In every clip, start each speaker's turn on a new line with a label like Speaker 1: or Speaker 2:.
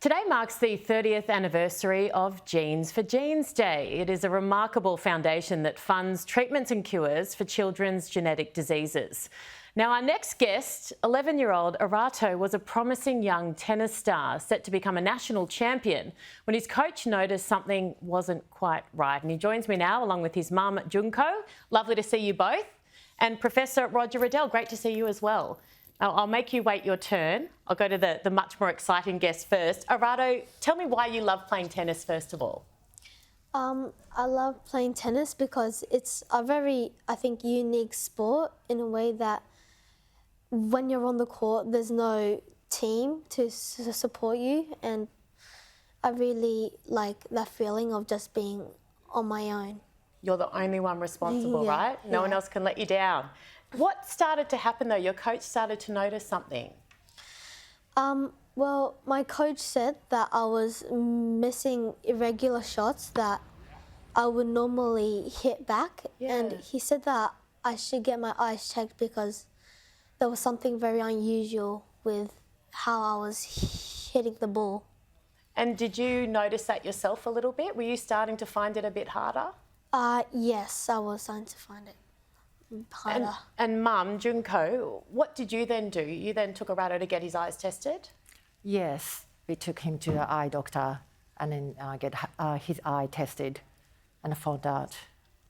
Speaker 1: Today marks the 30th anniversary of Genes for Genes Day. It is a remarkable foundation that funds treatments and cures for children's genetic diseases. Now, our next guest, 11-year-old Arato, was a promising young tennis star set to become a national champion when his coach noticed something wasn't quite right. And he joins me now along with his mum, Junko. Lovely to see you both. And Professor Roger Riddell, great to see you as well. I'll make you wait your turn. I'll go to the much more exciting guest first. Arato, tell me why you love playing tennis first of all.
Speaker 2: I love playing tennis because it's a very, I think, unique sport in a way that when you're on the court, there's no team to support you, and I really like that feeling of just being on my own.
Speaker 1: You're the only one responsible, right? No one else can let you down. What started to happen though? Your coach started to notice something.
Speaker 2: Well, my coach said that I was missing irregular shots that I would normally hit back.
Speaker 1: Yeah.
Speaker 2: And he said that I should get my eyes checked because there was something very unusual with how I was hitting the ball.
Speaker 1: And did you notice that yourself a little bit? Were you starting to find it a bit harder?
Speaker 2: Yes, I was starting to find it harder.
Speaker 1: And Mum, Junko, what did you then do? You then took Arato to get his eyes tested?
Speaker 3: Yes, we took him to the eye doctor and then get his eye tested and found out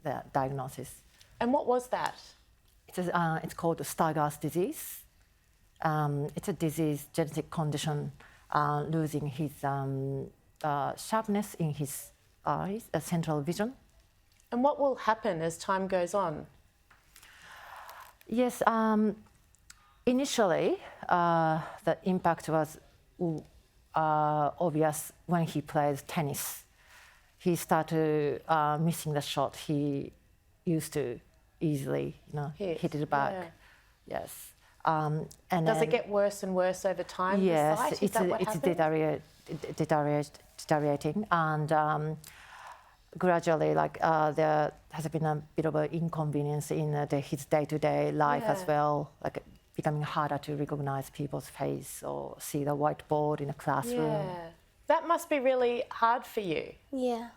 Speaker 3: the diagnosis.
Speaker 1: And what was that?
Speaker 3: It's called Stargardts disease. It's a disease, genetic condition, losing his sharpness in his eyes, central vision.
Speaker 1: And what will happen as time goes on?
Speaker 3: Yes, initially the impact was obvious when he plays tennis. He started missing the shot he used to easily, hit it back.
Speaker 1: Yeah.
Speaker 3: Yes. And
Speaker 1: does it get worse and worse over time?
Speaker 3: Yes,
Speaker 1: the sight? Is that what
Speaker 3: it's deteriorating, and gradually, there has been a bit of an inconvenience in his day-to-day life as well, like becoming harder to recognize people's face or see the whiteboard in a classroom.
Speaker 1: Yeah, that must be really hard for you.
Speaker 2: Yeah.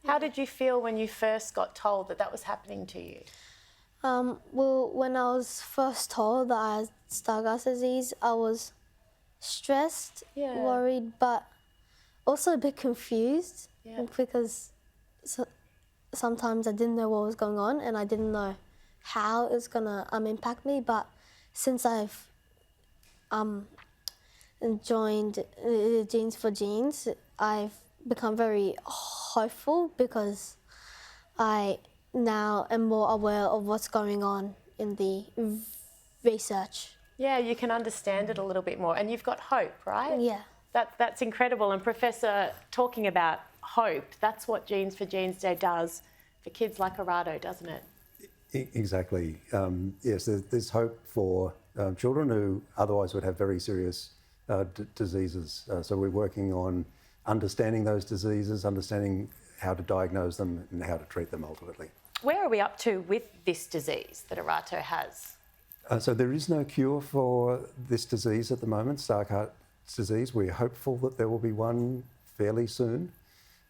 Speaker 1: How did you feel when you first got told that was happening to you?
Speaker 2: Well, when I was first told that I had Stargardt disease, I was stressed, worried, but also a bit confused because sometimes I didn't know what was going on and I didn't know how it was gonna impact me. But since I've joined Genes for Genes, I've become very hopeful because I now am more aware of what's going on in the research.
Speaker 1: Yeah, you can understand it a little bit more, and you've got hope, right?
Speaker 2: Yeah.
Speaker 1: That's incredible. And Professor, talking about hope, that's what Genes for Genes Day does for kids like Arato, doesn't it?
Speaker 4: Exactly. Yes, there's hope for children who otherwise would have very serious diseases. So we're working on understanding those diseases, understanding how to diagnose them and how to treat them ultimately.
Speaker 1: Where are we up to with this disease that Arato has?
Speaker 4: So there is no cure for this disease at the moment, Stargardt's disease. We're hopeful that there will be one fairly soon.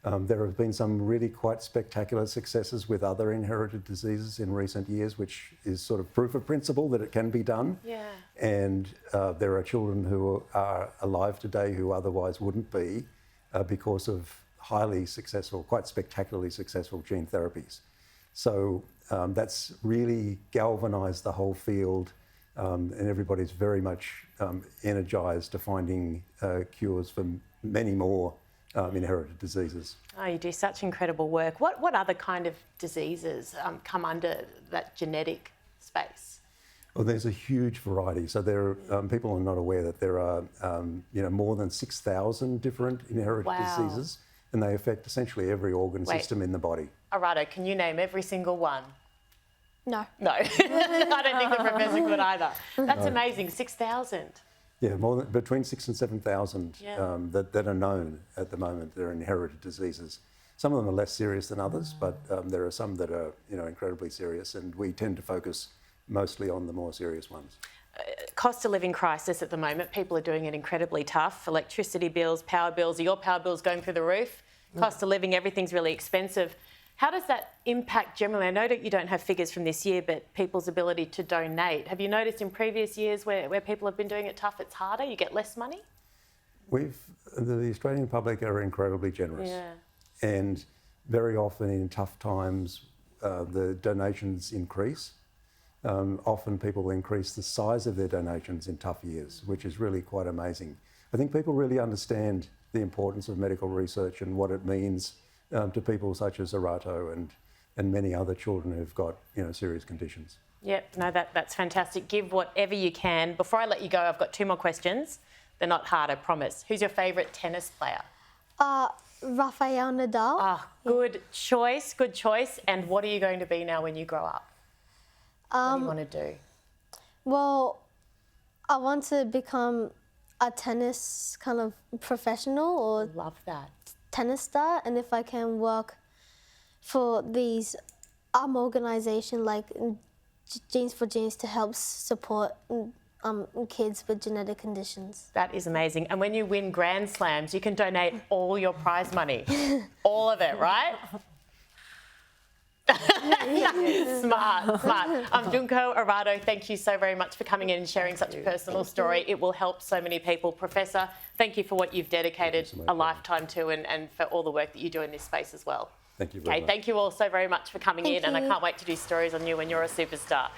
Speaker 4: There have been some really quite spectacular successes with other inherited diseases in recent years, which is sort of proof of principle that it can be done.
Speaker 1: Yeah.
Speaker 4: And there are children who are alive today who otherwise wouldn't be because of highly successful, quite spectacularly successful gene therapies. So that's really galvanised the whole field, and everybody's very much energised to finding cures for many more inherited diseases.
Speaker 1: Oh, you do such incredible work. What other kind of diseases come under that genetic space?
Speaker 4: Well, there's a huge variety. So there are, people are not aware that there are more than 6,000 different inherited diseases, and they affect essentially every organ system in the body.
Speaker 1: Arato, can you name every single one?
Speaker 2: No.
Speaker 1: No, I don't think the professor could either. That's amazing, 6,000.
Speaker 4: Yeah, between 6,000 and 7,000 that are known at the moment. They're inherited diseases. Some of them are less serious than others, but there are some that are incredibly serious, and we tend to focus mostly on the more serious ones.
Speaker 1: cost of living crisis at the moment. People are doing it incredibly tough. Electricity bills, power bills, are your power bills going through the roof? Cost of living, everything's really expensive. How does that impact generally? I know that you don't have figures from this year, but people's ability to donate. Have you noticed in previous years where people have been doing it tough, it's harder, you get less money?
Speaker 4: The Australian public are incredibly generous.
Speaker 1: Yeah.
Speaker 4: And very often in tough times, the donations increase. Often people increase the size of their donations in tough years, which is really quite amazing. I think people really understand the importance of medical research and what it means to people such as Arato and many other children who've got serious conditions.
Speaker 1: Yep, no, that's fantastic. Give whatever you can. Before I let you go, I've got 2 more questions. They're not hard, I promise. Who's your favourite tennis player?
Speaker 2: Rafael Nadal.
Speaker 1: Ah, good choice, good choice. And what are you going to be now when you grow up? What do you want to do?
Speaker 2: Well, I want to become a tennis kind of professional or
Speaker 1: Love that.
Speaker 2: tennis star, and if I can work for these organisation like Genes for Genes to help support kids with genetic conditions.
Speaker 1: That is amazing. And when you win Grand Slams, you can donate all your prize money. All of it, right? Smart. Junko, Arato, thank you so very much for coming in and sharing such a personal story. It will help so many people. Professor, thank you for what you've dedicated a lifetime to and for all the work that you do in this space as well.
Speaker 4: Thank you very much.
Speaker 1: Thank you all so very much for coming in, and I can't wait to do stories on you when you're a superstar.